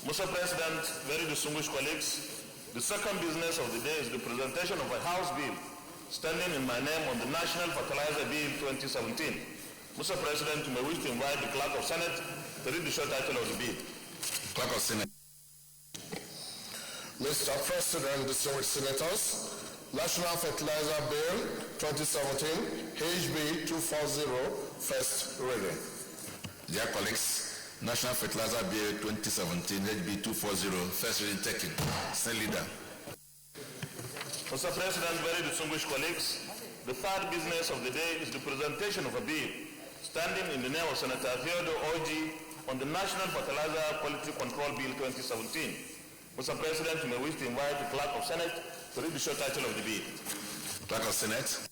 Mr. President, very distinguished colleagues, the second business of the day is the presentation of a House bill standing in my name on the National Fertilizer Bill 2017. Mr. President, you may wish to invite the Clerk of Senate to read the short title of the bill. Clerk of Senate. Mr. President, distinguished senators, National Fertilizer Bill 2017, HB 240, first reading. Dear colleagues, National Fertilizer Bill 2017, HB 240, first reading taken. Senate Leader. Mr. President, very distinguished colleagues, the third business of the day is the presentation of a bill standing in the name of Senator Theodore Oji on the National Fertilizer Quality Control Bill 2017. Mr. President, you may wish to invite the Clerk of Senate to read the short title of the bill. Clerk of Senate.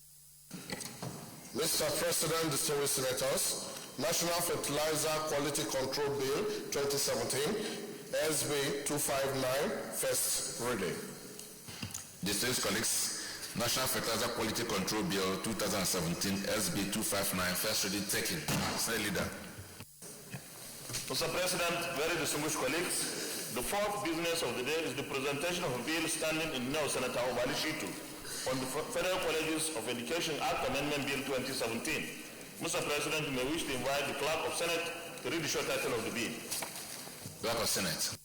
Mr. President, distinguished senators, National Fertilizer Quality Control Bill 2017, SB 259, first reading. Distinguished colleagues, National Fertilizer Quality Control Bill 2017, SB 259, first reading taken. Senate Leader. Mr. President, very distinguished colleagues, the fourth business of the day is the presentation of a bill standing in the name of Senator Obali Shitu on the Federal Colleges of Education Act Amendment Bill 2017. Mr. President, you may wish to invite the Clerk of Senate to read the short title of the bill. Clerk of Senate.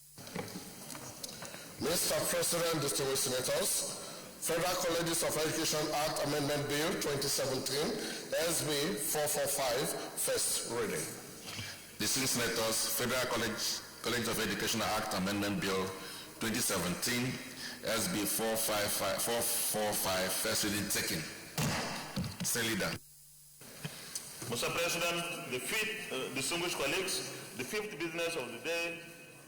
Mr. President, distinguished senators, Federal Colleges of Education Act Amendment Bill 2017, SB 445, first reading. Distinguished senators, Federal College of Education Act Amendment Bill 2017, SB 445, first reading taken. Senate Leader. Mr. President, the fifth, distinguished colleagues, the fifth business of the day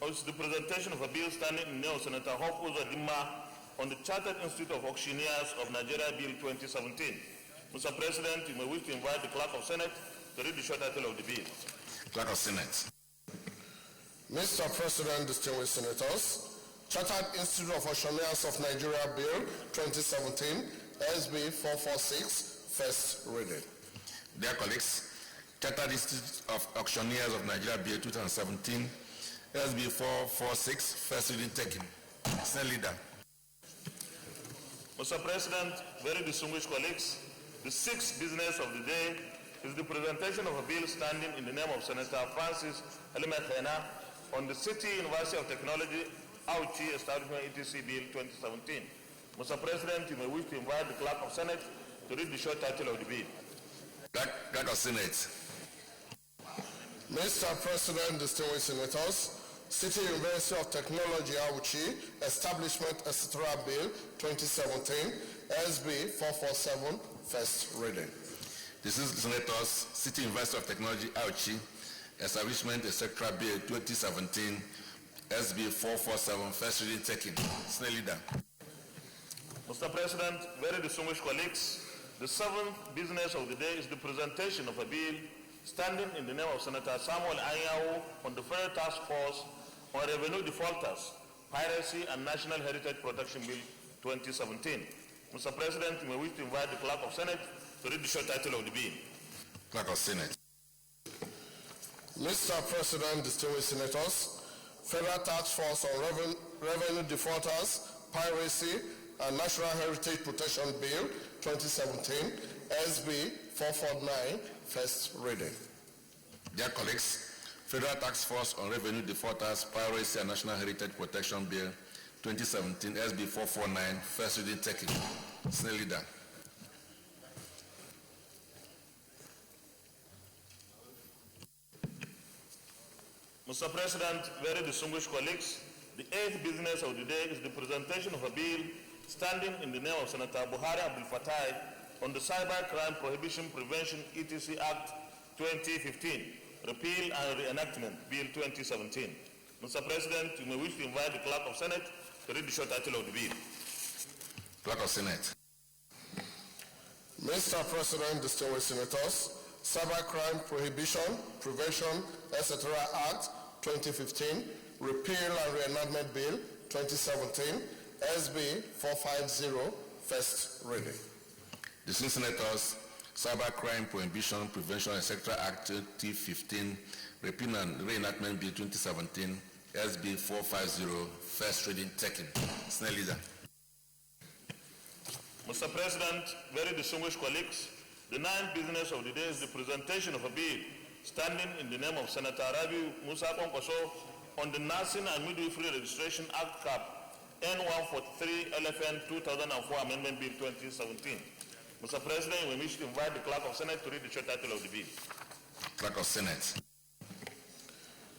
is the presentation of a bill standing in the name of Senator Hope Uzodimma on the Chartered Institute of Auctioneers of Nigeria Bill 2017. Mr. President, you may wish to invite the Clerk of Senate to read the short title of the bill. Clerk of Senate. Mr. President, distinguished senators, Chartered Institute of Auctioneers of Nigeria Bill 2017, SB 446, first reading. Dear colleagues, Chartered Institute of Auctioneers of Nigeria Bill 2017, SB 446, first reading taken. Senate Leader. Mr. President, very distinguished colleagues, the sixth business of the day is the presentation of a bill standing in the name of Senator Francis Elimekhena on the City University of Technology Auchi Establishment ETC Bill 2017. Mr. President, you may wish to invite the Clerk of Senate to read the short title of the bill. Clerk of Senate. Mr. President, distinguished senators, City University of Technology Auchi Establishment etc. Bill 2017, SB 447, first reading. Distinguished senators, City University of Technology Auchi Establishment etc. Bill 2017, SB 447, first reading taken. Senate Leader. Mr. President, very distinguished colleagues, the seventh business of the day is the presentation of a bill standing in the name of Senator Samuel Anyanwu on the Federal Task Force on Revenue Defaulters, Piracy and National Heritage Protection Bill 2017. Mr. President, you may wish to invite the Clerk of Senate to read the short title of the bill. Clerk of Senate. Mr. President, distinguished senators, Federal Task Force on Revenue Defaulters, Piracy and National Heritage Protection Bill 2017, SB 449, first reading. Dear colleagues, Federal Task Force on Revenue Defaulters, Piracy and National Heritage Protection Bill 2017, SB 449, first reading taken. Senate Leader. Mr. President, very distinguished colleagues, the eighth business of the day is the presentation of a bill standing in the name of Senator Buhari Abdul Fatai on the Cybercrime Prohibition Prevention ETC Act 2015, Repeal and Reenactment Bill 2017. Mr. President, you may wish to invite the Clerk of Senate to read the short title of the bill. Clerk of Senate. Mr. President, distinguished senators, Cybercrime Prohibition, Prevention, etc. Act 2015, Repeal and Reenactment Bill 2017, SB 450, first reading. Distinguished senators, Cybercrime Prohibition, Prevention, etc. Act 2015, Repeal and Reenactment Bill 2017, SB 450, first reading taken. Senate Leader. Mr. President, very distinguished colleagues, the ninth business of the day is the presentation of a bill standing in the name of Senator Rabi Musa Kwankwaso on the Nursing and Midwifery Registration Act Cap N143 LFN 2004 Amendment Bill 2017. Mr. President, we wish to invite the Clerk of Senate to read the short title of the bill. Clerk of Senate.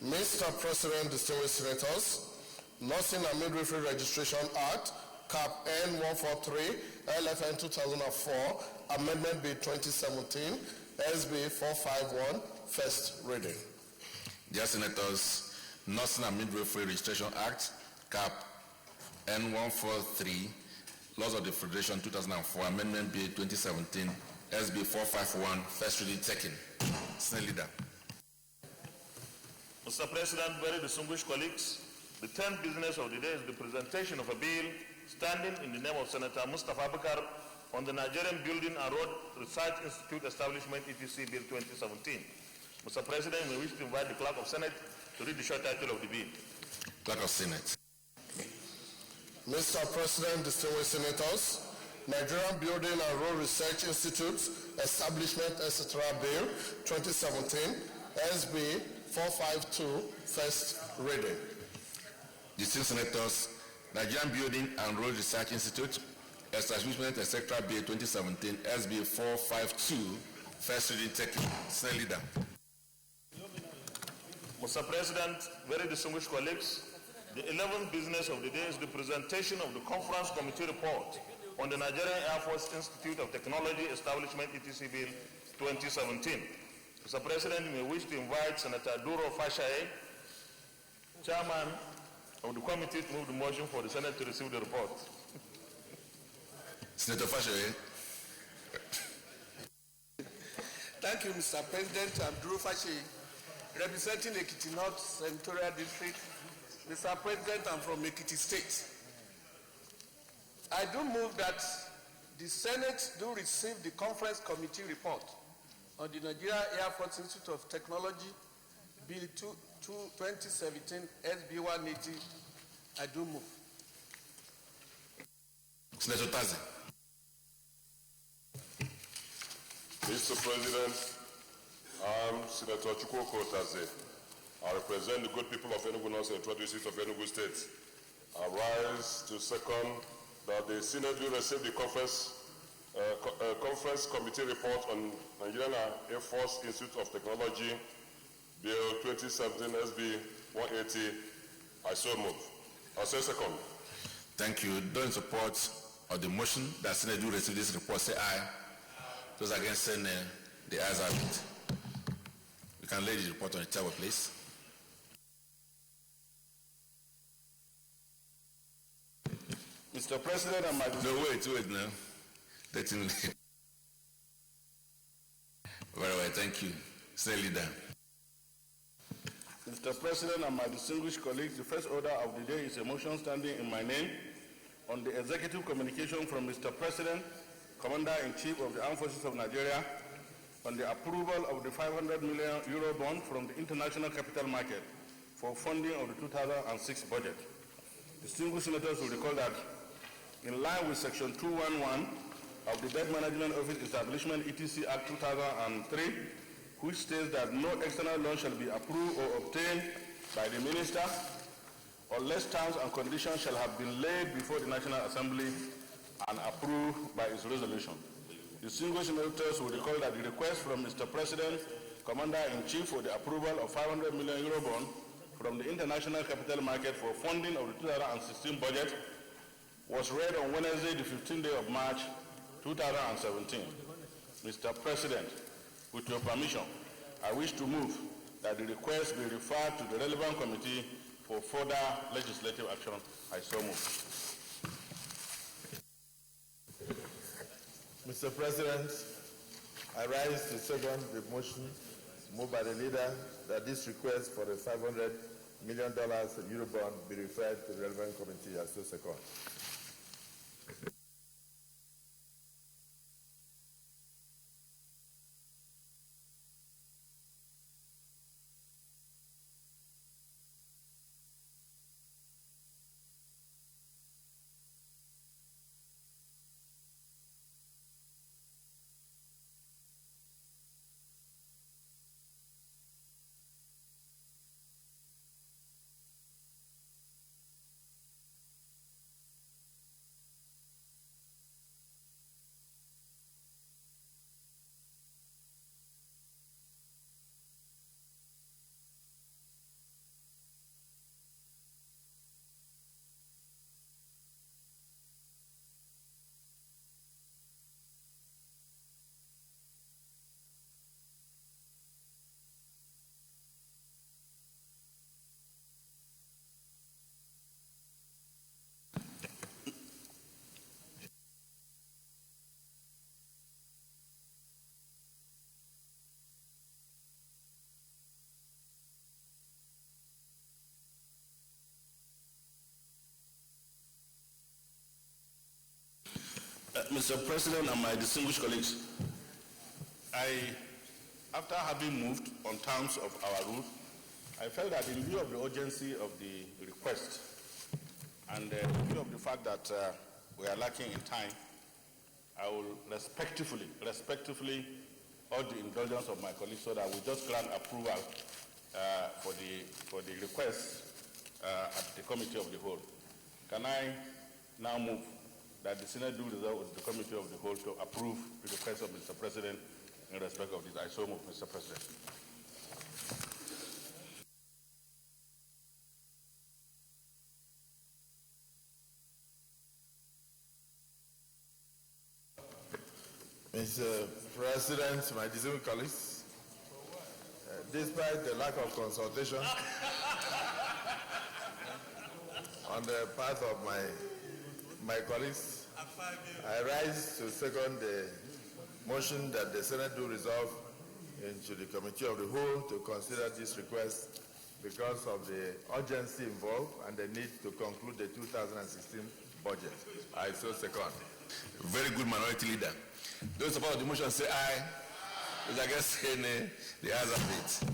Mr. President, distinguished senators, Nursing and Midwifery Registration Act, Cap N143, LFN 2004, Amendment Bill 2017, SB 451, first reading. Dear Senators, Nursing and Midwifery Registration Act, Cap N143, Laws of the Federation 2004, Amendment Bill 2017, SB 451, first reading taken. Senate Leader. Mr. President, very distinguished colleagues, the 10th business of the day is the presentation of a bill standing in the name of Senator Mustafa Abubakar on the Nigerian Building and Road Research Institute Establishment ETC Bill 2017. Mr. President, we wish to invite the Clerk of Senate to read the short title of the bill. Clerk of Senate. Mr. President, distinguished senators, Nigerian Building and Road Research Institute Establishment, etc. Bill 2017, SB 452, first reading. Distinguished Senators, Nigerian Building and Road Research Institute Establishment, etc. Bill 2017, SB 452, first reading taken. Senate Leader. Mr. President, very distinguished colleagues, the 11th business of the day is the presentation of the Conference Committee report on the Nigerian Air Force Institute of Technology Establishment ETC Bill 2017. Mr. President, we wish to invite Senator Duro Fashaye, Chairman of the committee, to move the motion for the Senate to receive the report. Senator Fashaye. Thank you, Mr. President. I'm Duro Fashaye, representing Ekiti North Senatorial District. Mr. President, I'm from Ekiti State. I do move that the Senate do receive the Conference Committee report on the Nigeria Air Force Institute of Technology, Bill 2017, SB 180. I do move. Senator Tazi. Mr. President, I'm Senator Chukwoko Tazi. I represent the good people of Enugu North Senatorial District of Enugu State. I rise to second that the Senate will receive the Conference Committee report on Nigerian Air Force Institute of Technology, Bill 2017 SB 180. I so move. I say second. Thank you. Those in support of the motion that Senate will receive this report, say aye. Those against, say nay. The ayes have it. We can lay the report on the table, please. Mr. President, I'm No, wait now. Let him. Very well, thank you. Senate Leader. Mr. President and my distinguished colleagues, the first order of the day is a motion standing in my name on the executive communication from Mr. President, Commander-in-Chief of the Armed Forces of Nigeria, on the approval of the 500 million Eurobond from the international capital market for funding of the 2006 budget. Distinguished senators will recall that in line with Section 211 of the Debt Management Office Establishment ETC Act 2003, which states that no external loan shall be approved or obtained by the minister unless terms and conditions shall have been laid before the National Assembly and approved by its resolution. Distinguished senators will recall that the request from Mr. President, Commander-in-Chief for the approval of 500 million Eurobond from the international capital market for funding of the 2016 budget was read on Wednesday, the 15th day of March, 2017. Mr. President, with your permission, I wish to move that the request be referred to the relevant committee for further legislative action. I so move. Mr. President, I rise to second the motion moved by the leader that this request for the $500 million Eurobond be referred to the relevant committee. I so second. Mr. President and my distinguished colleagues, after having moved on terms of our rule, I felt that in view of the urgency of the request and in view of the fact that we are lacking in time, I will respectfully urge the indulgence of my colleagues so that we just grant approval for the request at the Committee of the Whole. Can I now move that the Senate do resolve with the Committee of the Whole to approve the request of Mr. President in respect of this? I so move, Mr. President. Mr. President, my distinguished colleagues, despite the lack of consultation on the part of my colleagues, I rise to second the motion that the Senate do resolve into the Committee of the Whole to consider this request because of the urgency involved and the need to conclude the 2016 budget. I so second. Very good, Minority Leader. Those support the motion say aye. Those against say nay. The ayes have it.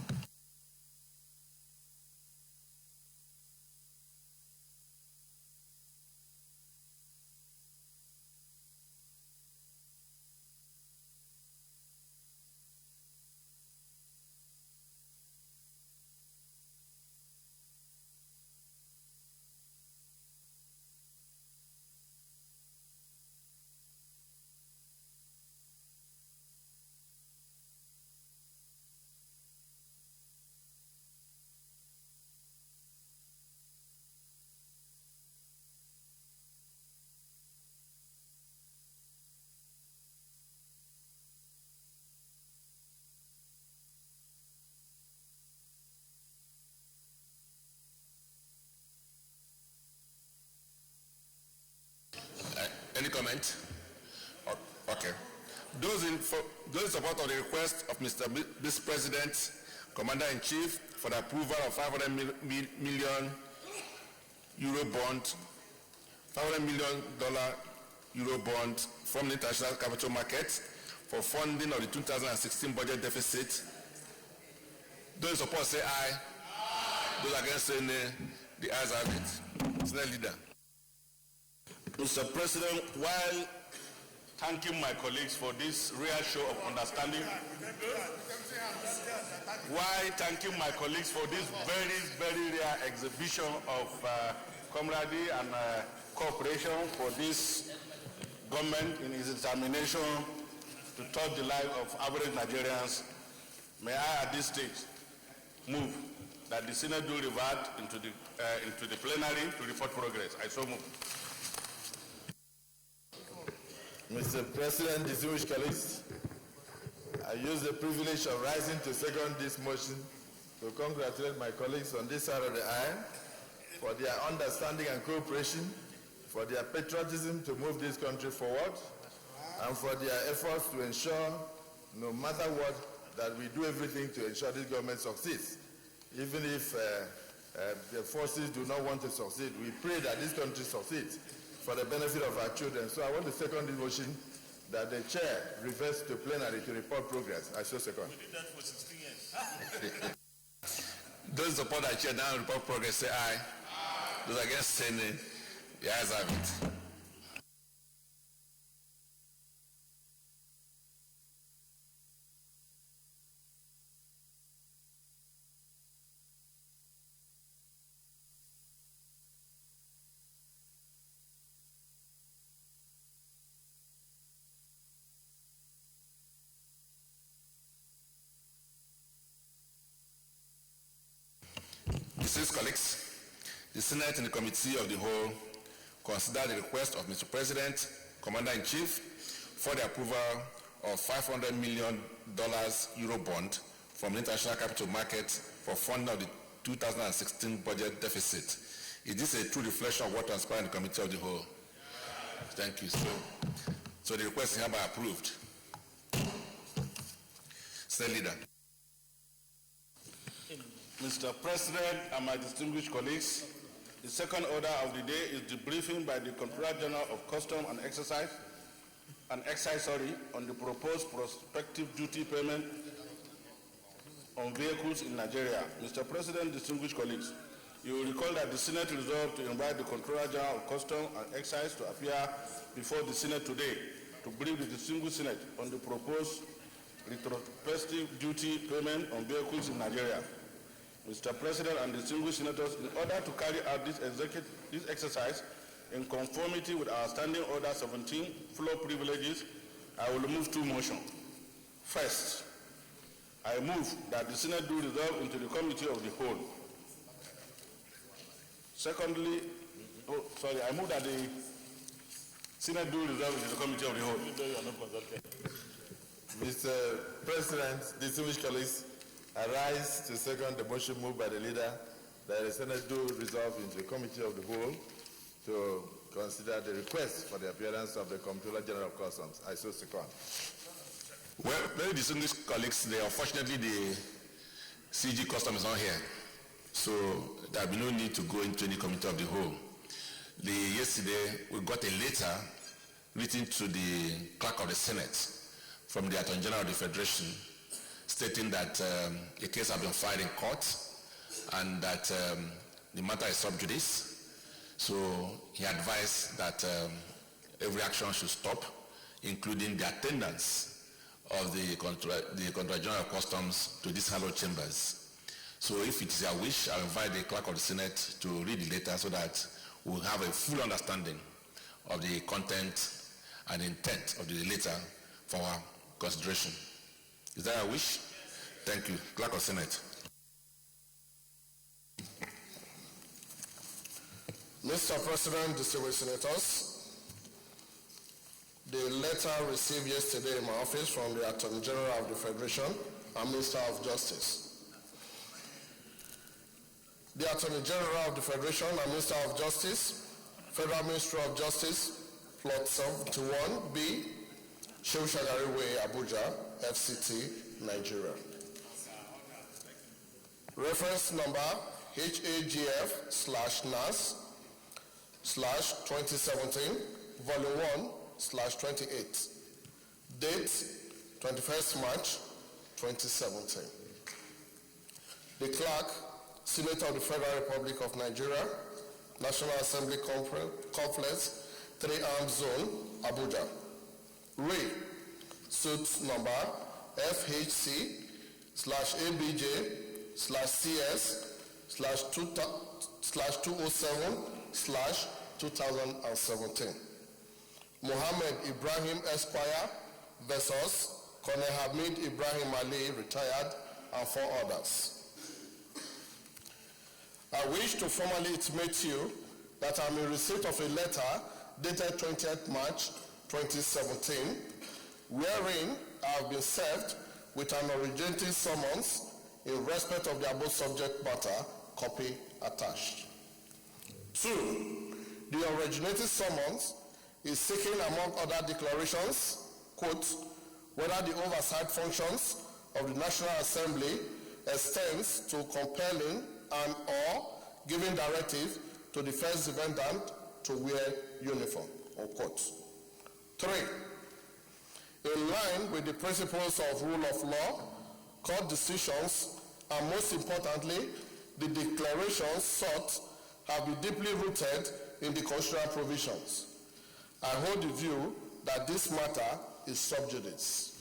Any comment? Okay. Those in support of the request of Mr. Vice President, Commander-in-Chief, for the approval of 500 million Eurobond, $500 million Eurobond from the international capital market for funding of the 2016 budget deficit. Those in support say aye. Those against say nay. The ayes have it. Senate Leader. Mr. President, while thanking my colleagues for this rare show of understanding, very rare exhibition of camaraderie and cooperation for this government in its determination to touch the life of average Nigerians, may I at this stage move that the Senate do revert into the plenary to report progress. I so move. Mr. President, distinguished colleagues, I use the privilege of rising to second this motion to congratulate my colleagues on this side of the aisle for their understanding and cooperation, for their patriotism to move this country forward, and for their efforts to ensure, no matter what, that we do everything to ensure this government succeeds. Even if the forces do not want to succeed, we pray that this country succeeds for the benefit of our children. So I want to second this motion that the chair reverts to plenary to report progress. I so second. We did that for 16 years. Those support the chair now report progress say aye. Those against say nay. The ayes have it. Distinguished colleagues, the Senate and the Committee of the Whole consider the request of Mr. President, Commander-in-Chief, for the approval of $500 million Eurobond from the international capital market for funding of the 2016 budget deficit. Is this a true reflection of what transpired in the Committee of the Whole? Thank you. So the request is hereby approved. Senate Leader. Mr. President and my distinguished colleagues, the second order of the day is the briefing by the Comptroller General of Customs and Excise and excise on the proposed prospective duty payment on vehicles in Nigeria. Mr. President, distinguished colleagues, you will recall that the Senate resolved to invite the Controller General of Customs and Excise to appear before the Senate today to brief the distinguished Senate on the proposed retrospective duty payment on vehicles in Nigeria. Mr. President and distinguished senators, in order to carry out this exercise in conformity with our Standing Order 17 floor privileges, I will move two motions. First, I move that the Senate do resolve into the Committee of the Whole. Secondly, I move that the Senate do resolve into the Committee of the Whole. Mr. President, distinguished colleagues, I rise to second the motion moved by the leader that the Senate do resolve into the Committee of the Whole to consider the request for the appearance of the Comptroller General of Customs. I so second. Well, very distinguished colleagues, unfortunately the CG Customs is not here, so there will be no need to go into any Committee of the Whole. Yesterday, we got a letter written to the Clerk of the Senate from the Attorney General of the Federation stating that a case has been filed in court and that the matter is sub judice. So he advised that every action should stop, including the attendance of the Controller General of Customs to these hallowed chambers. So if it is your wish, I invite the Clerk of the Senate to read the letter so that we'll have a full understanding of the content and intent of the letter for our consideration. Is that a wish? Thank you. Clerk of the Senate. Mr. President, distinguished senators, the letter received yesterday in my office from the Attorney General of the Federation and Minister of Justice. The Attorney General of the Federation and Minister of Justice, Federal Ministry of Justice, Plot 71B, Shehu Shagari Way, Abuja, FCT, Nigeria. Reference number HAGF/NAS/2017, Volume 1/28. Date 21st March 2017. The Clerk, Senator of the Federal Republic of Nigeria, National Assembly Complex, 3 Arms Zone, Abuja. Ray, suit number FHC/ABJ/CS/207/2017. Mohammed Ibrahim Esquire versus Colonel Hamid Ibrahim Ali, retired, and 4 others. I wish to formally intimate you that I'm in receipt of a letter dated 20th March 2017, wherein I have been served with an originating summons in respect of the above subject matter, copy attached. 2, the originating summons is seeking, among other declarations, quote, whether the oversight functions of the National Assembly extends to compelling and or giving directive to the first defendant to wear uniform, unquote. 3, in line with the principles of rule of law, court decisions, and most importantly, the declarations sought have been deeply rooted in the constitutional provisions. I hold the view that this matter is sub judice.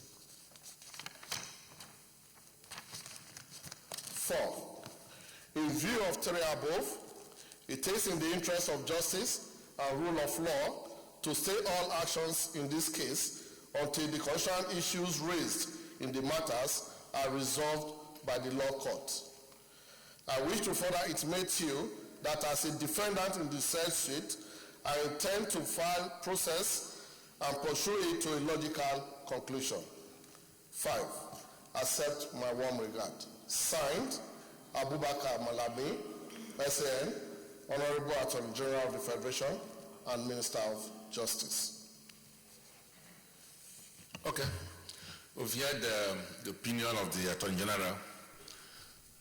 4, in view of 3 above, it is in the interest of justice and rule of law to stay all actions in this case until the constitutional issues raised in the matters are resolved by the law court. I wish to further intimate you that as a defendant in the said suit, I intend to file process and pursue it to a logical conclusion. 5, accept my warm regard. Signed, Abubakar Malami, SAN, Honorable Attorney General of the Federation and Minister of Justice. Okay. We've heard the opinion of the Attorney General.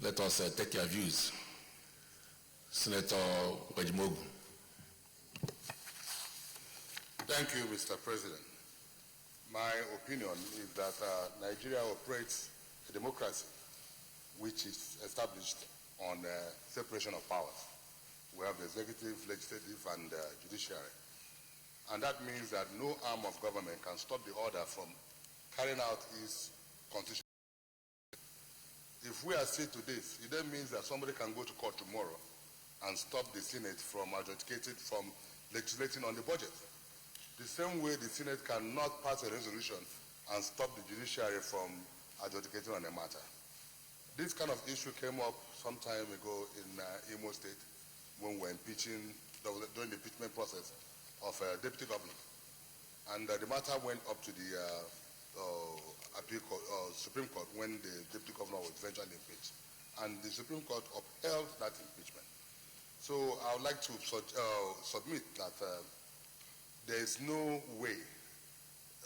Let us take your views. Senator Wejimogu. Thank you, Mr. President. my opinion is that Nigeria operates a democracy which is established on separation of powers. We have the executive, legislative, and judiciary. And that means that no arm of government can stop the order from carrying out its constitution. If we accede to this, it then means that somebody can go to court tomorrow and stop the Senate from legislating on the budget. The same way the Senate cannot pass a resolution and stop the judiciary from adjudicating on a matter. This kind of issue came up some time ago in Imo State when we were impeaching, during the impeachment process of a deputy governor. And the matter went up to the Supreme Court when the deputy governor was eventually impeached. And the Supreme Court upheld that impeachment. So I would like to submit that there is no way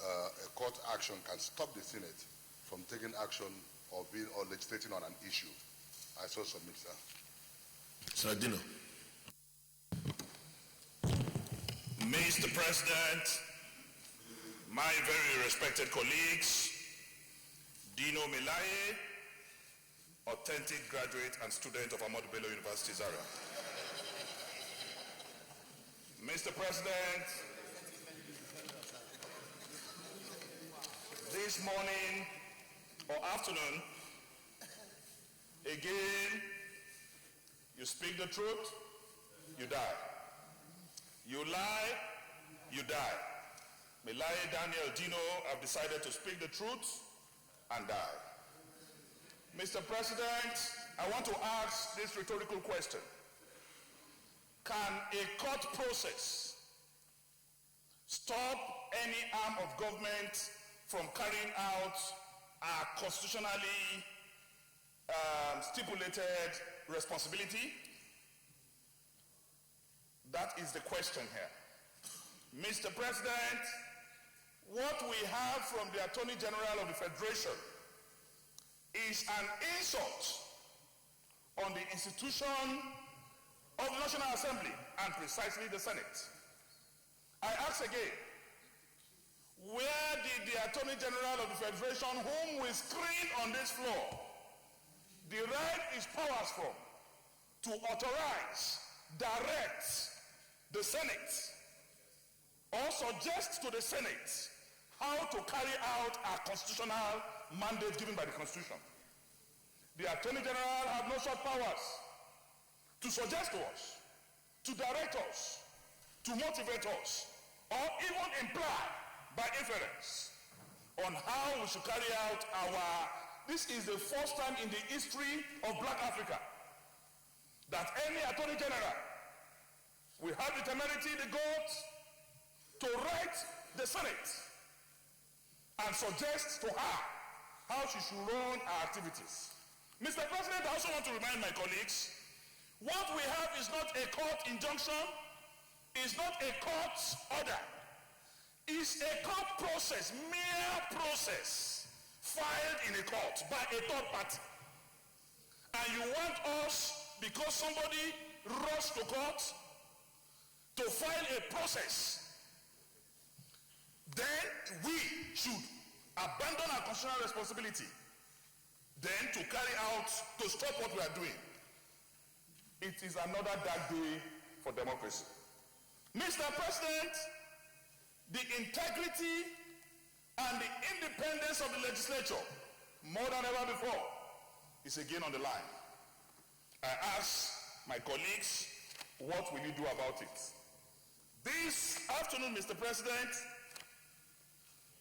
a court action can stop the Senate from taking action or legislating on an issue. I so submit, sir. Sardino. Mr. President, my very respected colleagues, Dino Melaye, authentic graduate and student of Ahmadu Bello University, Zaria. Mr. President, this morning or afternoon, again, you speak the truth, you die. You lie, you die. Melaye, Daniel, Dino have decided to speak the truth and die. Mr. President, I want to ask this rhetorical question. Can a court process stop any arm of government from carrying out a constitutionally stipulated responsibility? That is the question here. Mr. President, what we have from the Attorney General of the Federation is an insult on the institution of the National Assembly and precisely the Senate. I ask again, where did the Attorney General of the Federation, whom we screen on this floor, derive his powers from to authorize, direct the Senate or suggest to the Senate how to carry out a constitutional mandate given by the Constitution? The Attorney General have no such powers to suggest to us, to direct us, to motivate us, or even imply by inference on how we should carry out this is the first time in the history of Black Africa that any Attorney General will have the temerity, the guts, to write the Senate and suggest to her how she should run her activities. Mr. President, I also want to remind my colleagues, what we have is not a court injunction, is not a court order. It's a court process, mere process, filed in a court by a third party. And you want us, because somebody rushed to court, to file a process, then we should abandon our constitutional responsibility, then to carry out, to stop what we are doing. It is another dark day for democracy. Mr. President, the integrity and the independence of the legislature, more than ever before, is again on the line. I ask my colleagues, what will you do about it? This afternoon, Mr. President,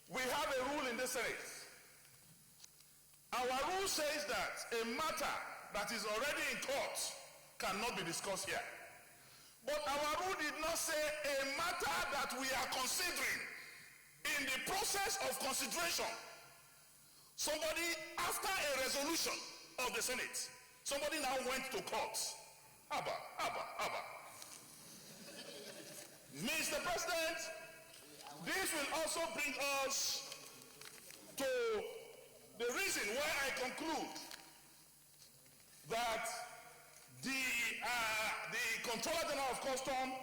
we have a rule in the Senate. Our rule says that a matter that is already in court cannot be discussed here. But our rule did not say a matter that we are considering in the process of consideration. Somebody, after a resolution of the Senate, somebody now went to court. Abba. Mr. President, this will also bring us to the reason why I conclude that the Comptroller General of Customs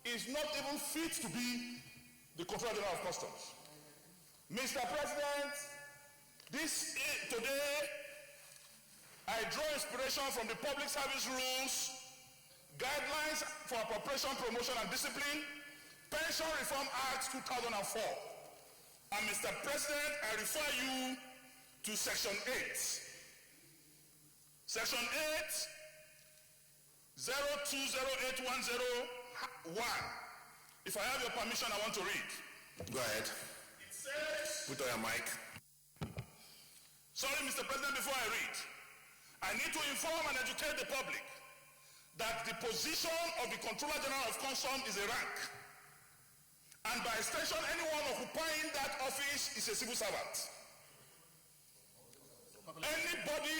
is not even fit to be the Comptroller General of Customs. Mr. President, today I draw inspiration from the Public Service Rules, Guidelines for Appropriation, Promotion and Discipline, Pension Reform Act 2004. And Mr. President, I refer you to Section 8. Section 8, 020810(1). If I have your permission, I want to read. Go ahead. It says... Put on your mic. Sorry, Mr. President, before I read. I need to inform and educate the public that the position of the Controller General of Customs is a rank. And by extension, anyone occupying that office is a civil servant. Anybody,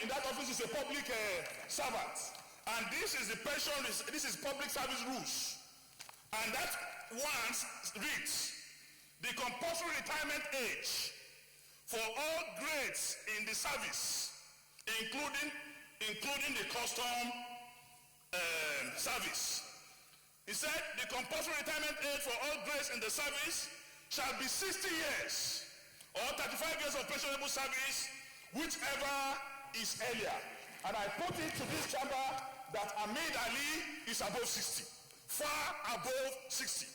in that office is a public servant. And this is the pension, this is public service rules. And that once reads, the compulsory retirement age for all grades in the service, including the custom service. He said the compulsory retirement age for all grades in the service shall be 60 years or 35 years of pensionable service, whichever is earlier. And I put it to this chamber that Ahmed Ali is above 60, far above 60.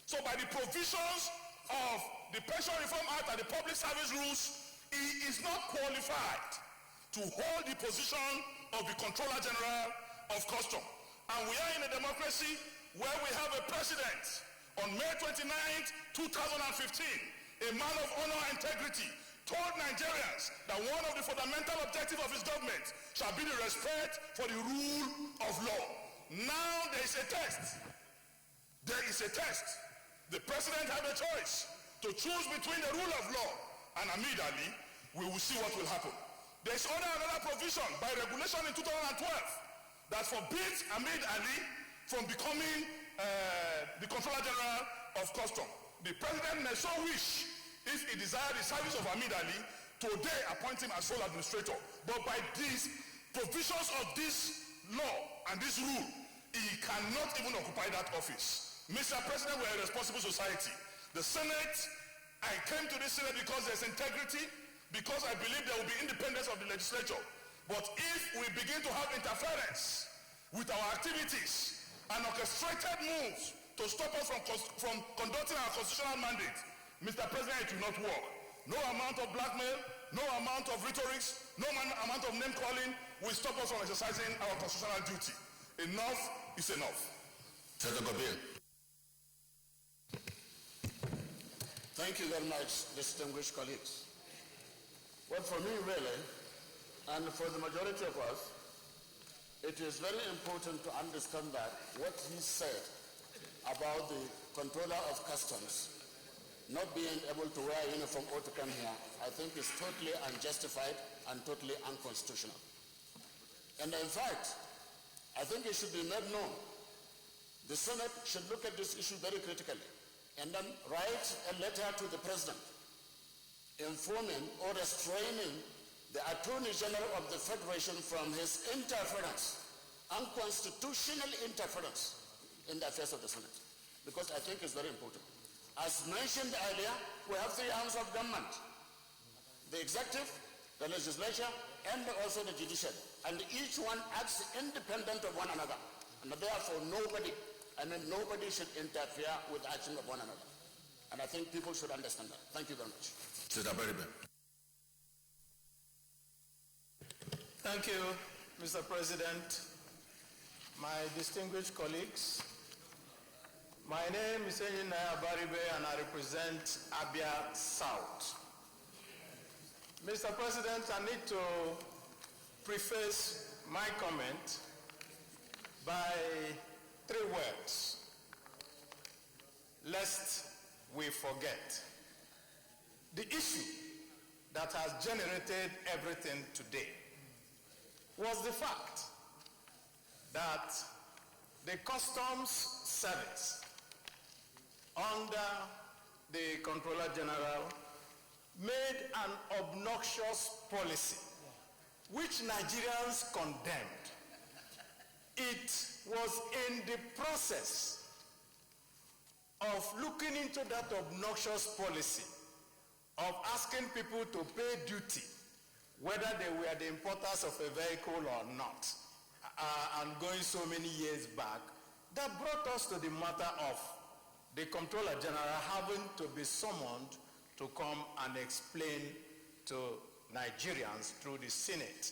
So by the provisions of the Pension Reform Act and the Public Service Rules, he is not qualified to hold the position of the Controller General of Customs. And we are in a democracy where we have a president on May 29, 2015, a man of honor and integrity, told Nigerians that one of the fundamental objectives of his government shall be the respect for the rule of law. Now there is a test. There is a test. The president had a choice to choose between the rule of law and Ahmed Ali. We will see what will happen. There is another provision by regulation in 2012 that forbids Ahmed Ali from becoming the Controller General of Customs. The president may so wish, if he desired the service of Ahmed Ali, today appoint him as sole administrator. But by these provisions of this law and this rule, he cannot even occupy that office. Mr. President, we are a responsible society. The Senate, I came to this Senate because there's integrity, because I believe there will be independence of the legislature. But if we begin to have interference with our activities and orchestrated moves to stop us from conducting our constitutional mandate, Mr. President, it will not work. No amount of blackmail, no amount of rhetorics, no amount of name calling will stop us from exercising our constitutional duty. Enough is enough. Senator Gobir. Thank you very much, distinguished colleagues. Well, for me, really, and for the majority of us, it is very important to understand that what he said about the Controller of Customs not being able to wear a uniform or to come here, I think is totally unjustified and totally unconstitutional. And in fact, I think it should be made known. The Senate should look at this issue very critically and then write a letter to the President informing or restraining the Attorney General of the Federation from his interference, unconstitutional interference in the affairs of the Senate, because I think it's very important. As mentioned earlier, we have three arms of government: the executive, the legislature, and also the judiciary. And each one acts independent of one another. And therefore nobody should interfere with the action of one another. And I think people should understand that. Thank you very much. Thank you, Mr. President. My distinguished colleagues, my name is Engineer Baribe and I represent Abia South. Mr. President, I need to preface my comment by 3 words, lest we forget. The issue that has generated everything today was the fact that the Customs Service under the Controller General made an obnoxious policy which Nigerians condemned. It was in the process of looking into that obnoxious policy of asking people to pay duty, whether they were the importers of a vehicle or not, and going so many years back, that brought us to the matter of the Comptroller General having to be summoned to come and explain to Nigerians through the Senate.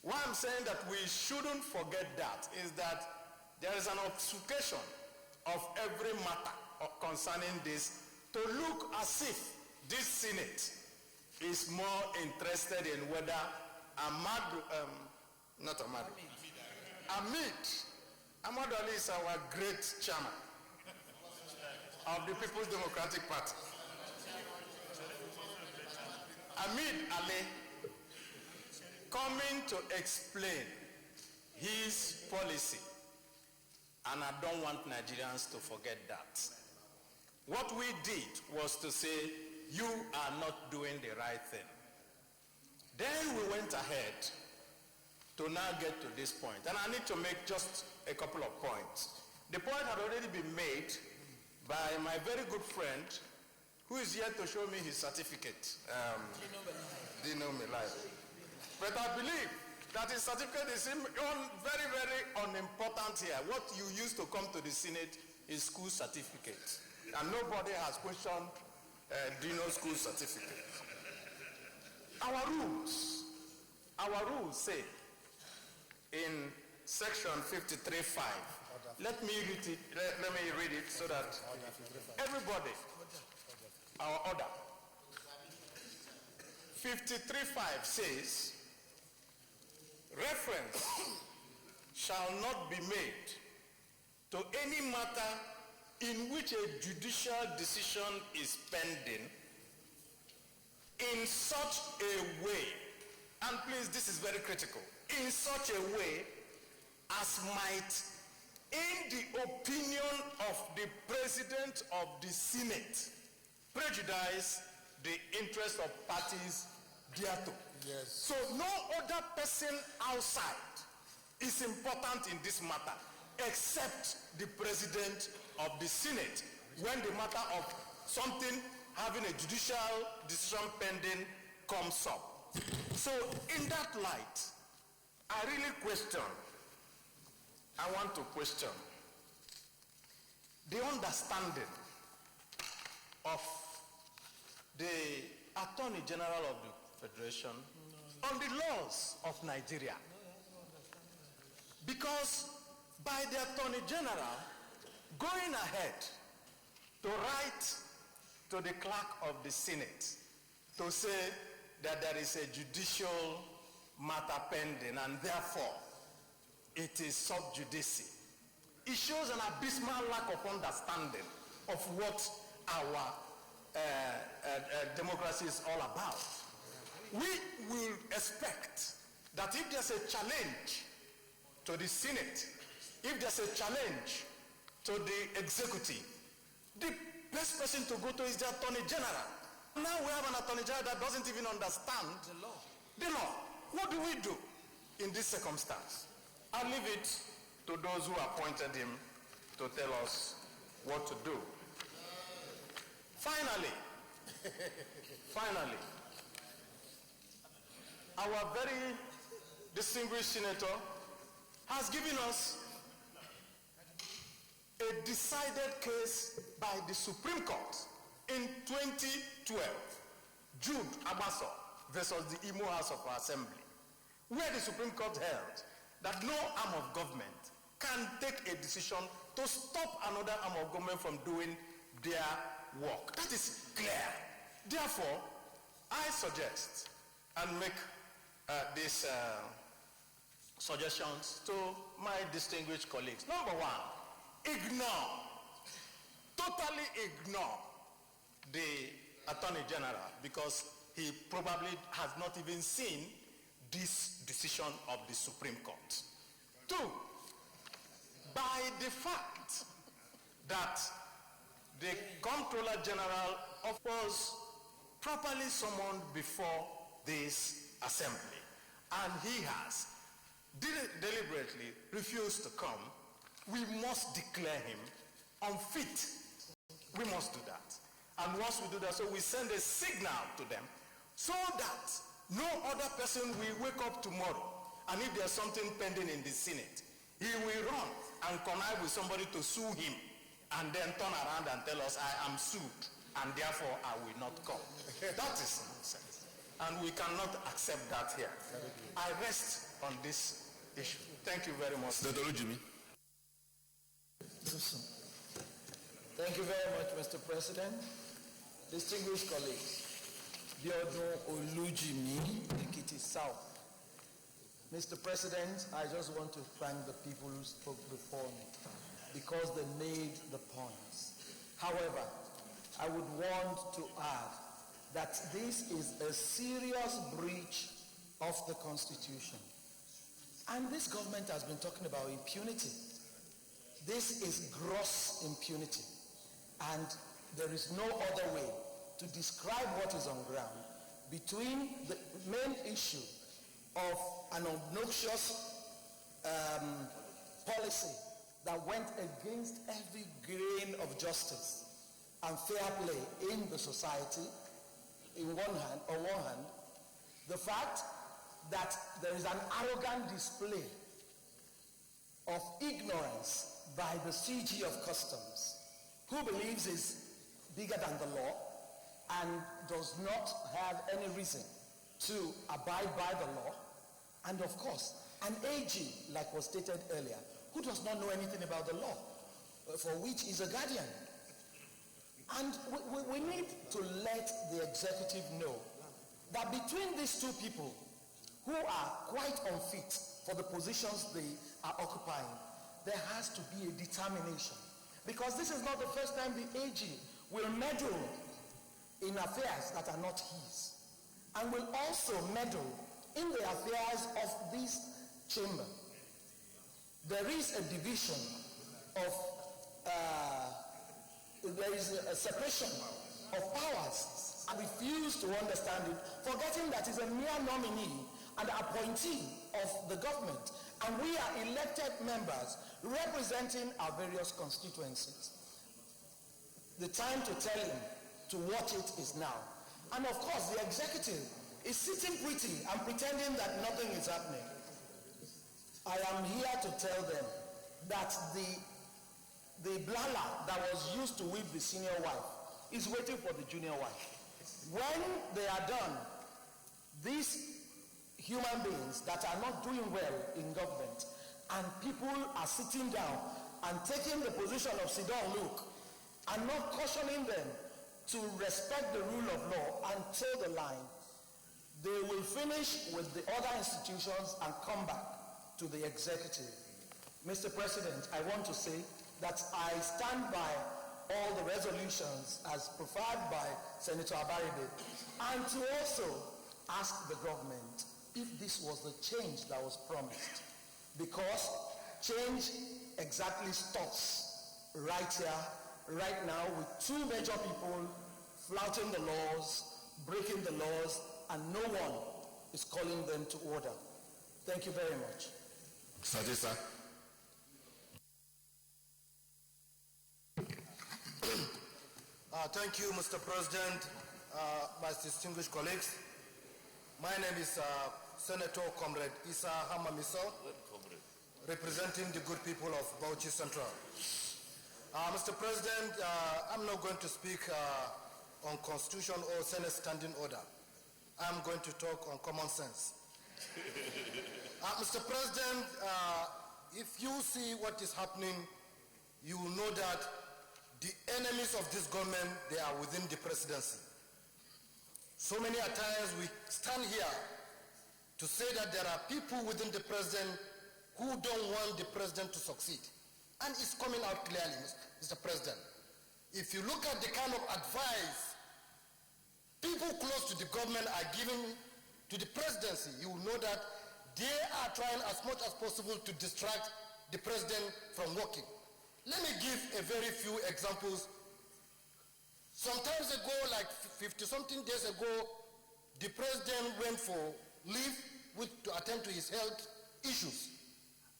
Why I'm saying that we shouldn't forget that is that there is an obfuscation of every matter concerning this to look as if this Senate is more interested in whether Ahmad Ali is our great chairman of the People's Democratic Party. Ahmed Ali coming to explain his policy, and I don't want Nigerians to forget that. What we did was to say, you are not doing the right thing. Then we went ahead to now get to this point, and I need to make just a couple of points. The point had already been made by my very good friend, who is here to show me his certificate, Dino Milai. But I believe that his certificate is very, very unimportant here. What you use to come to the Senate is school certificate. And nobody has questioned Dino's school certificate. Our rules say in section 53.5, let me read it so that everybody, our order. 53.5 says, reference shall not be made to any matter in which a judicial decision is pending in such a way, and please, this is very critical, in such a way as might, in the opinion of the President of the Senate, prejudice the interest of parties thereto. Yes. So no other person outside is important in this matter except the President of the Senate when the matter of something having a judicial decision pending comes up. So in that light, I really want to question the understanding of the Attorney General of the Federation on the laws of Nigeria. Because by the Attorney General going ahead to write to the clerk of the Senate to say that there is a judicial matter pending and therefore it is sub judice, it shows an abysmal lack of understanding of what our democracy is all about. We will expect that if there's a challenge to the Senate, if there's a challenge to the executive, the best person to go to is the Attorney General. Now we have an Attorney General that doesn't even understand the law. What do we do in this circumstance? I'll leave it to those who appointed him to tell us what to do. Finally, our very distinguished senator has given us a decided case by the Supreme Court in 2012, Jude Abaso versus the Imo House of Assembly, where the Supreme Court held that no arm of government can take a decision to stop another arm of government from doing their work. That is clear. Therefore, I suggest and make these suggestions to my distinguished colleagues. Number one, totally ignore the Attorney General because he probably has not even seen this decision of the Supreme Court. Two, by the fact that the Comptroller General was properly summoned before this assembly and he has deliberately refused to come, we must declare him unfit We must do that. And once we do that, so we send a signal to them so that no other person will wake up tomorrow and if there's something pending in the Senate, he will run and connive with somebody to sue him and then turn around and tell us, I am sued and therefore I will not come. That is nonsense. And we cannot accept that here. I rest on this issue. Thank you very much. Senator Ujimi. Thank you very much, Mr. President. Distinguished colleagues, Biodun Olujimi, Ekiti South. Mr. President, I just want to thank the people who spoke before me because they made the points. However, I would want to add that this is a serious breach of the Constitution. And this government has been talking about impunity. This is gross impunity. And there is no other way to describe what is on ground between the main issue of an obnoxious policy that went against every grain of justice and fair play in the society, on one hand, the fact that there is an arrogant display of ignorance by the CG of Customs, who believes is bigger than the law and does not have any reason to abide by the law, and of course, an AG, like was stated earlier, who does not know anything about the law, for which is a guardian. And we need to let the executive know that between these two people who are quite unfit for the positions they are occupying, there has to be a determination. Because this is not the first time the AG will meddle in affairs that are not his, and will also meddle in the affairs of this chamber. There is a division of, there is a separation of powers. I refuse to understand it, forgetting that he's a mere nominee and appointee of the government, and we are elected members representing our various constituencies. The time to tell him to watch it is now. And of course, the executive is sitting pretty and pretending that nothing is happening. I am here to tell them that the blala that was used to whip the senior wife is waiting for the junior wife. When they are done, these human beings that are not doing well in government, and people are sitting down and taking the position of sit down look and not cautioning them to respect the rule of law and toe the line, they will finish with the other institutions and come back to the executive. Mr. President, I want to say that I stand by all the resolutions as profiled by Senator Abaribe, and to also ask the government if this was the change that was promised, because change exactly stops right here, right now, with two major people flouting the laws, breaking the laws, and no one is calling them to order. Thank you very much. Sadisa. Thank you, Mr. President, my distinguished colleagues. My name is Senator Comrade Isa Hamamiso, representing the good people of Bauchi Central. Mr. President, I'm not going to speak on Constitution or Senate Standing Order. I'm going to talk on common sense. Mr. President, if you see what is happening, you will know that the enemies of this government, they are within the presidency. So many a times we stand here to say that there are people within the president who don't want the president to succeed. And it's coming out clearly, Mr. President. If you look at the kind of advice people close to the government are giving to the presidency, you will know that they are trying as much as possible to distract the president from working. Let me give a very few examples. Sometimes ago, like 50-something days ago, the president went for leave to attend to his health issues.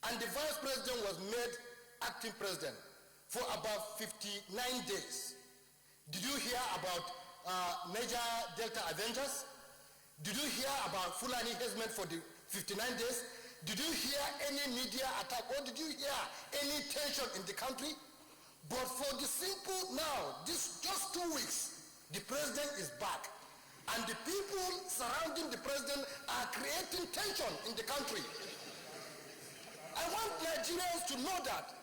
And the vice president was made acting president for about 59 days. Did you hear about Niger Delta Avengers? Did you hear about Fulani Hezbollah for the 59 days? Did you hear any media attack, or did you hear any tension in the country? But for the simple now, just 2 weeks, the president is back. And the people surrounding the president are creating tension in the country. I want Nigerians to know that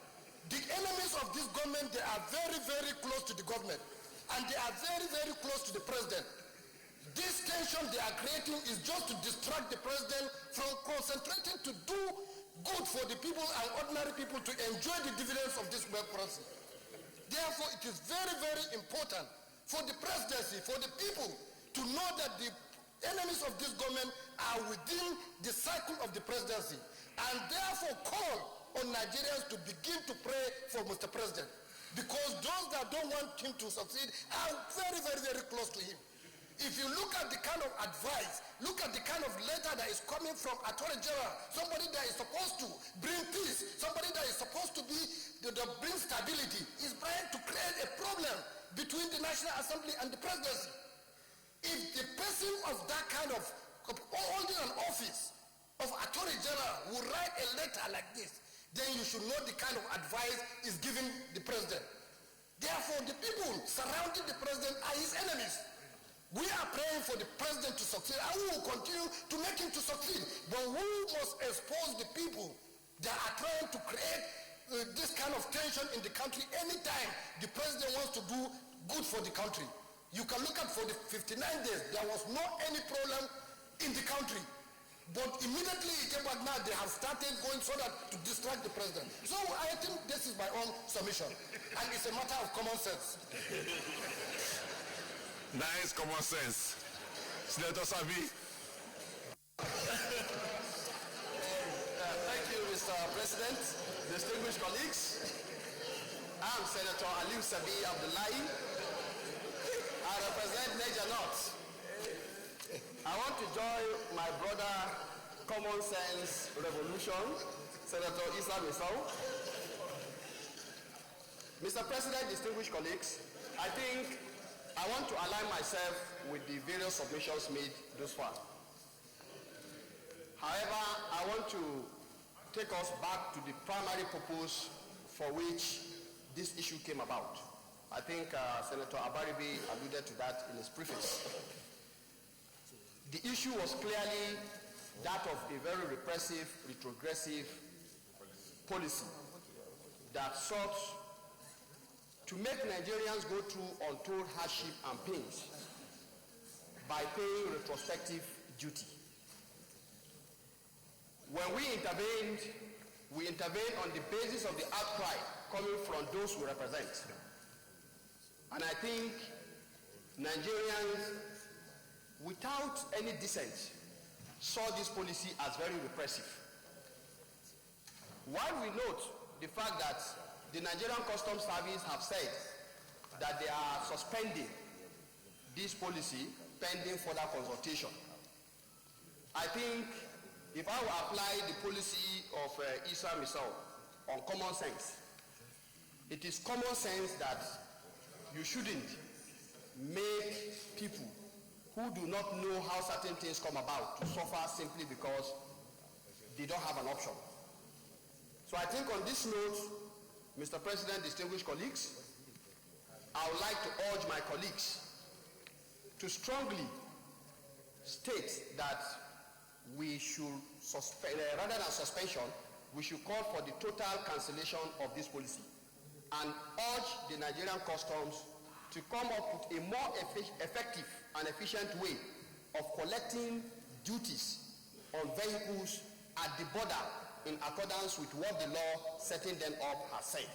the enemies of this government, they are very, very close to the government. And they are very, very close to the president. This tension they are creating is just to distract the president from concentrating to do good for the people and ordinary people to enjoy the dividends of this wealth process. Therefore, it is very, very important for the presidency, for the people, to know that the enemies of this government are within the cycle of the presidency, and therefore call on Nigerians to begin to pray for Mr. President, because those that don't want him to succeed are very, very, very close to him. If you look at the kind of advice, look at the kind of letter that is coming from Attorney General, somebody that is supposed to bring peace, somebody that is supposed to be bring stability, is trying to create a problem between the National Assembly and the presidency. If the person of that kind of holding an office of Attorney General will write a letter like this, then you should know the kind of advice is given the president. Therefore, the people surrounding the president are his enemies. We are praying for the president to succeed, and we will continue to make him to succeed. But we must expose the people that are trying to create this kind of tension in the country anytime the president wants to do good for the country. You can look at for the 59 days, there was no any problem in the country. But immediately it came back now, they have started going so that to distract the president. So I think this is my own submission. And it's a matter of common sense. Nice common sense. Senator Sabi. Thank you, Mr. President, distinguished colleagues. I'm Senator Aliu Sabi Abdullahi. I represent Niger North. I want to join my brother Common Sense Revolution, Senator Issa Misau. Mr. President, distinguished colleagues, I think I want to align myself with the various submissions made thus far. However, I want to take us back to the primary purpose for which this issue came about. I think Senator Abaribe alluded to that in his preface. The issue was clearly that of a very repressive, retrogressive policy that sought to make Nigerians go through untold hardship and pains by paying retrospective duty. When we intervened on the basis of the outcry coming from those we represent. And I think Nigerians, without any dissent, saw this policy as very repressive. While we note the fact that the Nigerian Customs Service have said that they are suspending this policy pending further consultation, I think if I will apply the policy of Issa Misau on common sense, it is common sense that you shouldn't make people who do not know how certain things come about to suffer simply because they don't have an option. So I think on this note, Mr. President, distinguished colleagues, I would like to urge my colleagues to strongly state that we should suspend, rather than suspension, we should call for the total cancellation of this policy and urge the Nigerian Customs to come up with a more effective and efficient way of collecting duties on vehicles at the border in accordance with what the law setting them up has said.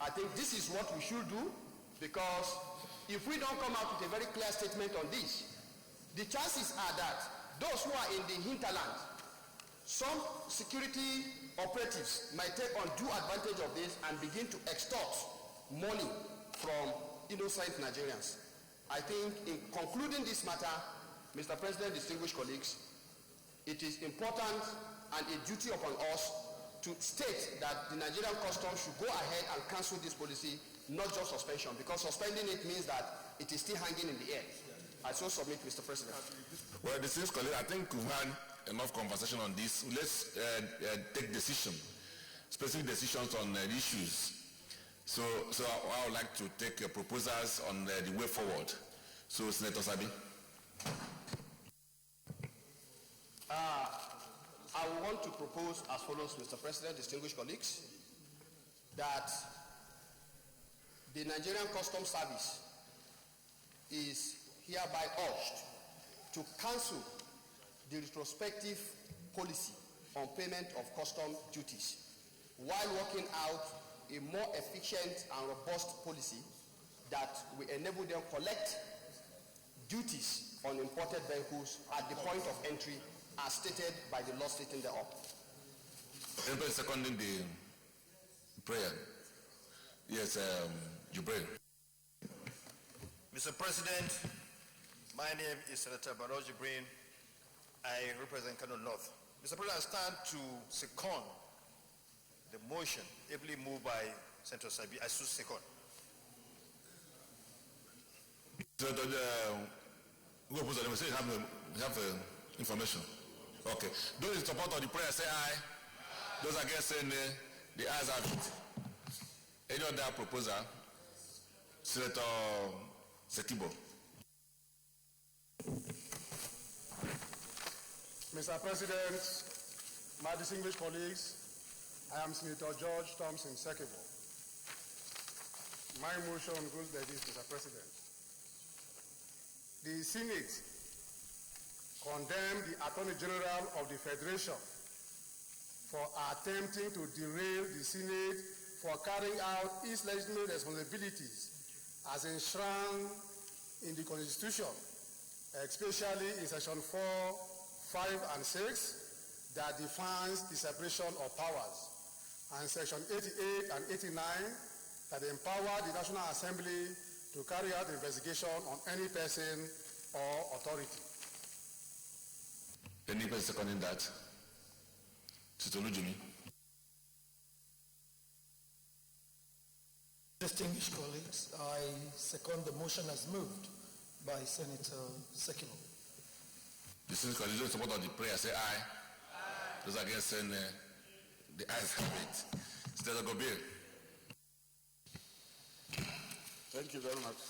I think this is what we should do, because if we don't come out with a very clear statement on this, the chances are that those who are in the hinterland, some security operatives might take undue advantage of this and begin to extort money from innocent Nigerians. I think in concluding this matter, Mr. President, distinguished colleagues, it is important and a duty upon us to state that the Nigerian Customs should go ahead and cancel this policy not just suspension, because suspending it means that it is still hanging in the air. I so submit, Mr. President. Well, distinguished colleague, I think we've had enough conversation on this. Let's take specific decisions on the issues. So I would like to take proposals on the way forward. So, Senator Sabi. I want to propose as follows, Mr. President, distinguished colleagues, that the Nigerian Customs Service is hereby urged to cancel the retrospective policy on payment of custom duties while working out a more efficient and robust policy that will enable them to collect duties on imported vehicles at the point of entry as stated by the law stating thereof. Anybody seconding the prayer? Yes, Jubril. Mr. President, my name is Senator Barrow Jibrin. I represent Kano North. Mr. President, I stand to second the motion ably moved by Senator Sabi. I should second. Senator, we have information. Okay. Those in support of the prayer say aye. Those against say nay. The ayes have it. Any other proposer? Senator Sekibo. Mr. President, my distinguished colleagues, I am Senator George Thompson Sekibo. My motion goes like this, Mr. President. The Senate condemned the Attorney General of the Federation for attempting to derail the Senate for carrying out its legitimate responsibilities as enshrined in the Constitution, especially in Section 4, 5, and 6 that defines the separation of powers, and Section 88 and 89 that empower the National Assembly to carry out investigation on any person or authority. Any person seconding that? Jimmy. Distinguished colleagues, I second the motion as moved by Senator Sekibo. Distinguished colleagues, those in support of the prayer say aye. Aye. Those against saying the ayes have it. Senator Gobir. Thank you very much,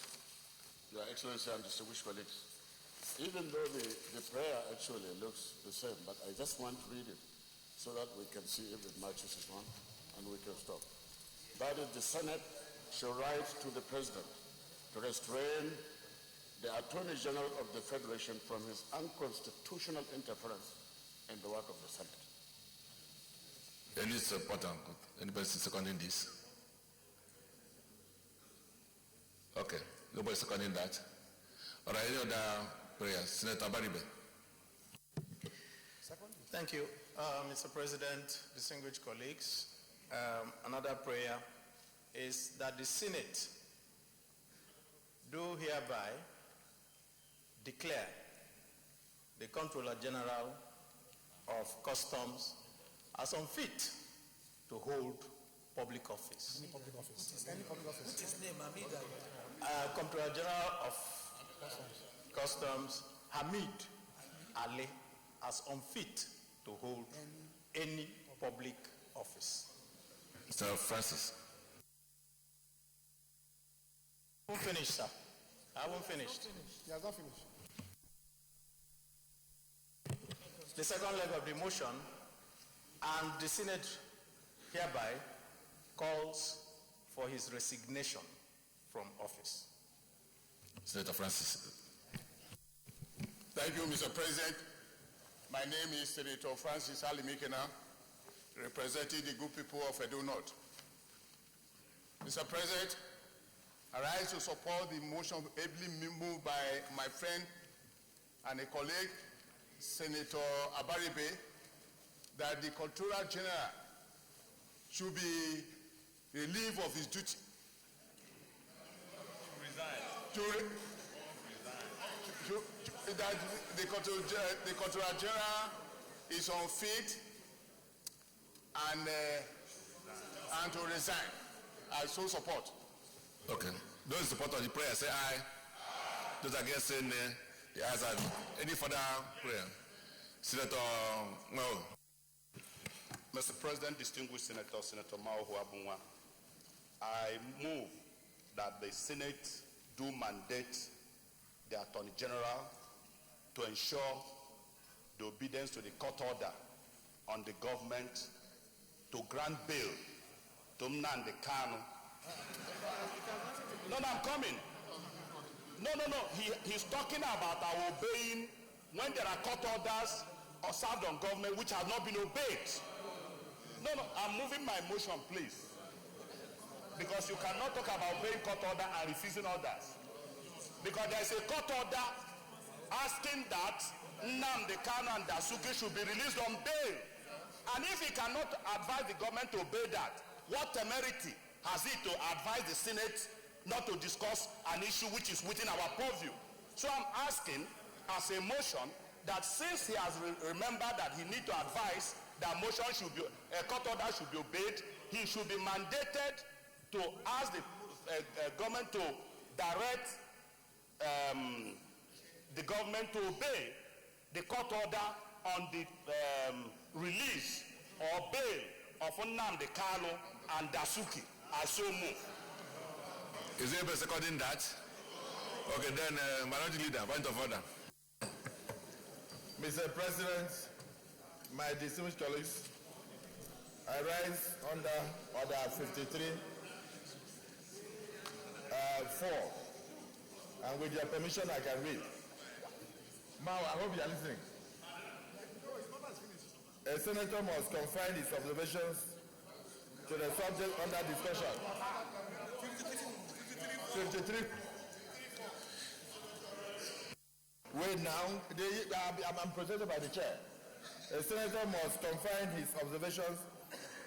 Your Excellency and distinguished colleagues. Even though the prayer actually looks the same, but I just want to read it so that we can see if it matches it on and we can stop. That is, the Senate shall write to the President to restrain the Attorney General of the Federation from his unconstitutional interference in the work of the Senate. Any support? Anybody seconding this? Okay, nobody seconding that. All right, any other prayers? Senator Baribe. Thank you, Mr. President, distinguished colleagues. Another prayer is that the Senate do hereby declare the Comptroller General of Customs as unfit to hold public office. Any public office. Any public office. What's his name? Comptroller General of Customs Hamid Ali as unfit to hold any public office. Mr. Francis. I won't finish, sir. I won't finish. He has not finished. The second leg of the motion, and the Senate hereby calls for his resignation from office. Senator Francis. Thank you, Mr. President. My name is Senator Francis Alimikena, representing the good people of Edo North. Mr. President, I rise to support the motion ably moved by my friend and a colleague, Senator Abaribe, that the Comptroller General should be relieved of his duty. That the Comptroller General is unfit and to resign. I so support. Okay. Those in support of the prayer say aye. Those against say nay. The ayes have it. Any further prayer? Senator, no. Mr. President, distinguished Senator Mao Huabunwa, I move that the Senate do mandate the Attorney General to ensure the obedience to the court order on the government to grant bail to Nnamdi Kanu. No, I'm coming. No. He's talking about our obeying when there are court orders or served on government which have not been obeyed. No, I'm moving my motion, please. Because you cannot talk about obeying court order and refusing orders. Because there is a court order asking that Nnamdi Kanu and Dasuki should be released on bail. And if he cannot advise the government to obey that, what temerity has he to advise the Senate not to discuss an issue which is within our purview? So I'm asking as a motion that since he has remembered that he needs to advise that motion should be, a court order should be obeyed, he should be mandated to ask the government to direct the government to obey the court order on the release or bail of Nnamdi Kanu and Dasuki. I so move. Is there a seconding that? Okay, then Minority Leader, point of order. Mr. President, my distinguished colleagues, I rise under Order 53-4, and with your permission, I can read. Mao, I hope you are listening. A senator must confine his observations to the subject under discussion. 53. Wait now, I'm presented by the chair. A senator must confine his observations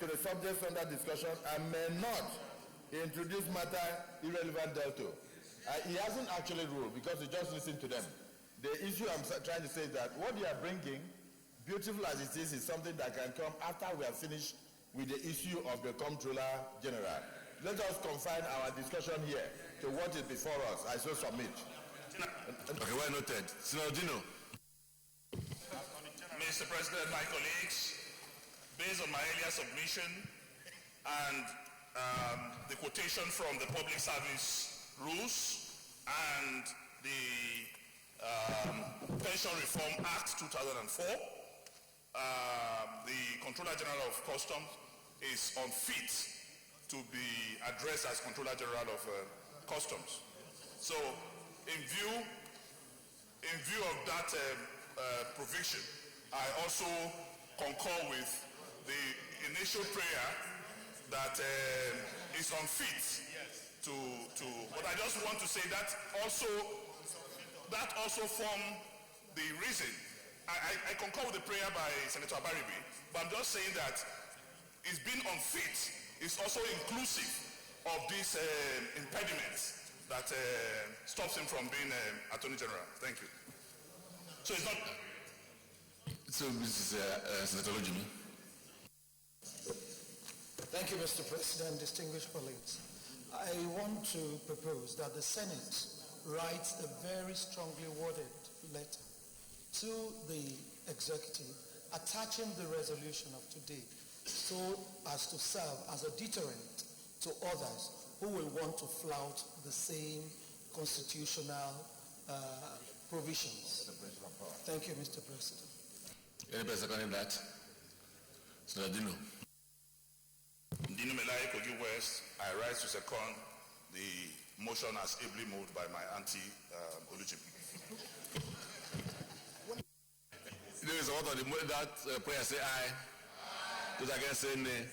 to the subjects under discussion and may not introduce matter irrelevant thereto. He hasn't actually ruled because he just listened to them. The issue I'm trying to say is that what you are bringing, beautiful as it is something that can come after we have finished with the issue of the Comptroller General. Let us confine our discussion here to what is before us. I so submit. Okay, well noted. Senator Dino. Mr. President, my colleagues, based on my earlier submission and the quotation from the Public Service Rules and the Pension Reform Act 2004, the Comptroller General of Customs is unfit to be addressed as Comptroller General of Customs. So, in view of that provision, I also concur with the initial prayer that is unfit to. But I just want to say that also form the reason. I concur with the prayer by Senator Abaribe, but I'm just saying that it's being unfit is also inclusive of these impediments that stops him from being Attorney General. Thank you. So it's not. So Mrs. Senator Lojimi. Thank you, Mr. President, distinguished colleagues. I want to propose that the Senate writes a very strongly worded letter to the executive attaching the resolution of today so as to serve as a deterrent to others who will want to flout the same constitutional provisions. Thank you, Mr. President. Any person seconding that? Senator Dino. Dino Melai, Kogi West, I rise to second the motion as ably moved by my auntie, Olujimi. There is a vote on that prayer, say aye. Those against say nay.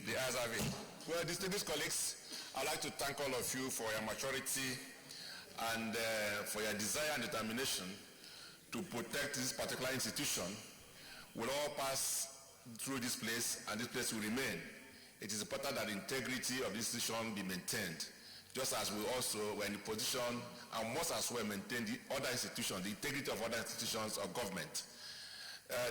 The ayes have it. Well, distinguished colleagues, I'd like to thank all of you for your maturity and for your desire and determination to protect this particular institution. We'll all pass through this place, and this place will remain. It is important that the integrity of this institution be maintained, just as we also were in the position and must as well maintain the other institutions, the integrity of other institutions of government.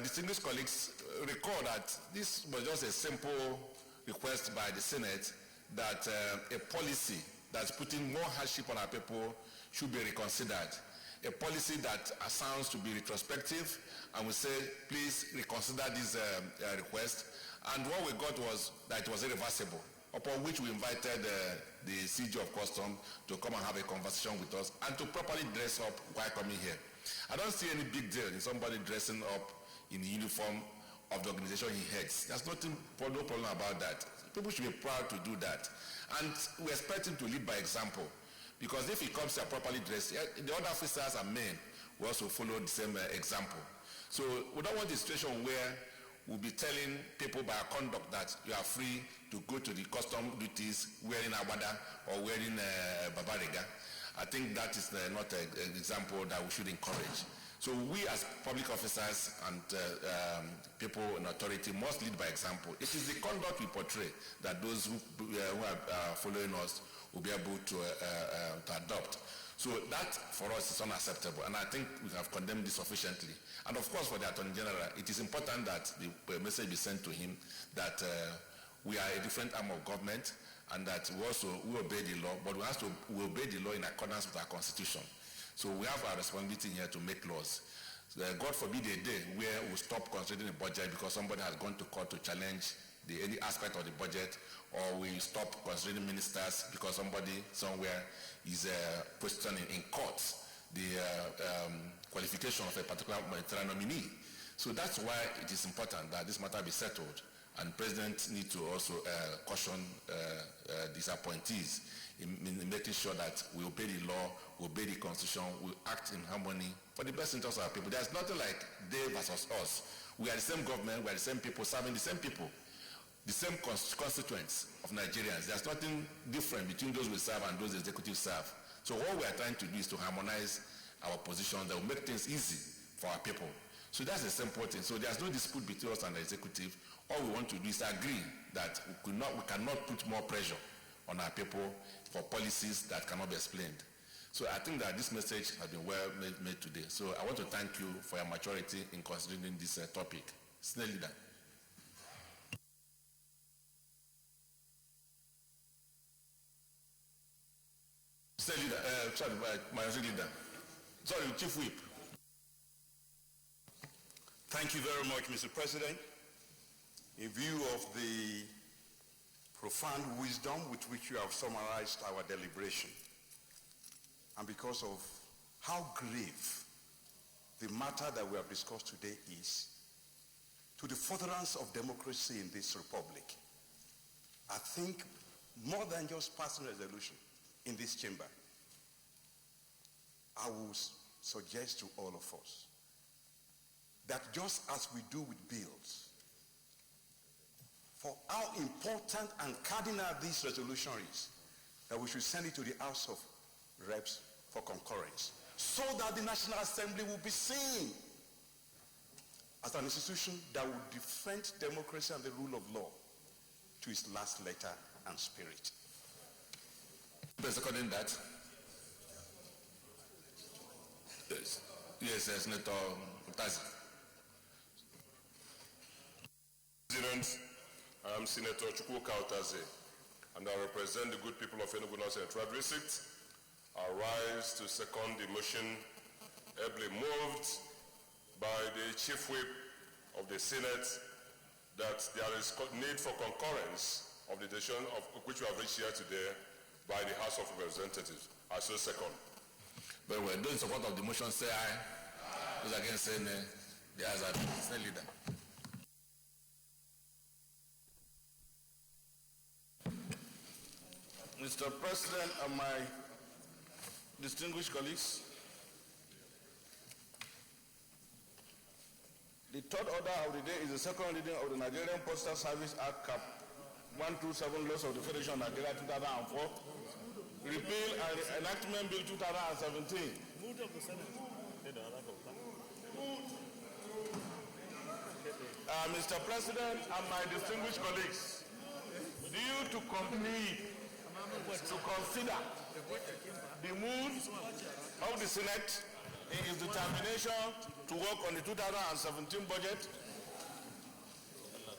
Distinguished colleagues, recall that this was just a simple request by the Senate that a policy that's putting more hardship on our people should be reconsidered. A policy that sounds to be retrospective, and we say, please reconsider this request. And what we got was that it was irreversible, upon which we invited the CG of Custom to come and have a conversation with us and to properly dress up while coming here. I don't see any big deal in somebody dressing up in the uniform of the organization he heads. There's no problem about that. People should be proud to do that. And we expect him to lead by example. Because if he comes here properly dressed, the other officers and men will also follow the same example. So we don't want a situation where we'll be telling people by our conduct that you are free to go to the custom duties wearing Abada or wearing Babarega. I think that is not an example that we should encourage. So we as public officers and people in authority must lead by example. It is the conduct we portray that those who are following us will be able to adopt. So that for us is unacceptable, and I think we have condemned this sufficiently. And of course for the Attorney General, it is important that the message be sent to him that we are a different arm of government and that we obey the law, but we obey the law in accordance with our constitution. So we have our responsibility here to make laws. God forbid a day where we stop considering the budget because somebody has gone to court to challenge any aspect of the budget, or we stop considering ministers because somebody somewhere is questioning in court the qualification of a particular military nominee. So that's why it is important that this matter be settled, and the President needs to also caution these appointees in making sure that we obey the law, we obey the constitution, we act in harmony for the best interest of our people. There's nothing like they versus us. We are the same government, we are the same people serving the same people, the same constituents of Nigerians. There's nothing different between those we serve and those the executive serve. So what we are trying to do is to harmonize our position that will make things easy for our people. So that's the simple thing. So there's no dispute between us and the executive. All we want to do is agree that we cannot put more pressure on our people for policies that cannot be explained. So I think that this message has been well made today. So I want to thank you for your maturity in considering this topic. Senior Leader. Senior Leader, Minority Leader. Sorry, Chief Whip. Thank you very much, Mr. President. In view of the profound wisdom with which you have summarized our deliberation, and because of how grave the matter that we have discussed today is to the furtherance of democracy in this republic, I think more than just passing resolution in this chamber, I will suggest to all of us that just as we do with bills, for how important and cardinal this resolution is, that we should send it to the House of Reps for concurrence, so that the National Assembly will be seen as an institution that will defend democracy and the rule of law to its last letter and spirit. Seconding that. Yes, Senator Utazi. President, I am Senator Chukwuka Utazi, and I represent the good people of Enugu North Central District. I rise to second the motion ably moved by the Chief Whip of the Senate that there is need for concurrence of the decision of which we have reached here today by the House of Representatives. I so second. Very well. Those in support of the motion say aye. Those against say nay. The ayes have it. Senior Leader. Mr. President and my distinguished colleagues, the third order of the day is the second reading of the Nigerian Postal Service Act Cap 127 Laws of the Federation of Nigeria 2004, Repeal and Enactment Bill 2017. Mr. President and my distinguished colleagues, due to complete to consider the mood of the Senate in its determination to work on the 2017 budget,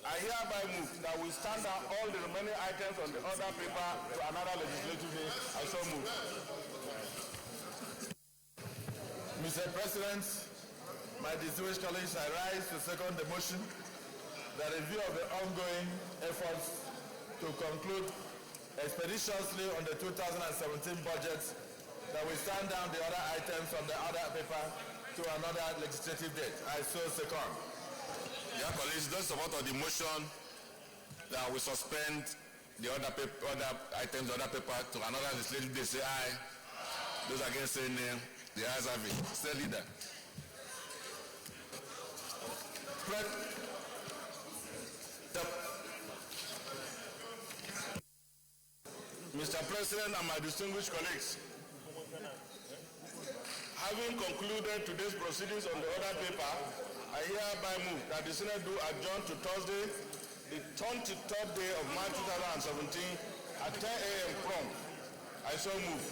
I hereby move that we stand down all the remaining items on the order paper to another legislative day. I so move. Mr. President, my distinguished colleagues, I rise to second the motion that in view of the ongoing efforts to conclude expeditiously on the 2017 budget, that we stand down the other items on the other paper to another legislative date. I so second. Dear colleagues, those support of the motion that we suspend the other items, the other paper to another legislative day, say aye. Those against say nay. The ayes have it. State leader. Mr. President and my distinguished colleagues, having concluded today's proceedings on the order paper, I hereby move that the Senate do adjourn to Thursday, the 23rd day of March 2017 at 10 a.m. prompt. I so move.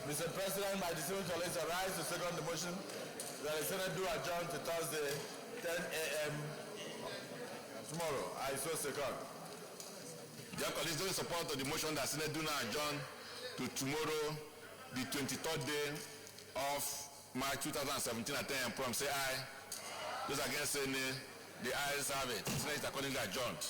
Mr. President, my distinguished colleagues, I rise to second the motion that the Senate do adjourn to Thursday, 10 a.m. tomorrow. I so second. Dear colleagues, those in support of the motion that Senate do now adjourn to tomorrow, the 23rd day of March 2017 at 10 a.m. prompt, say aye. Those against say nay. The ayes have it. Senate is accordingly adjourned.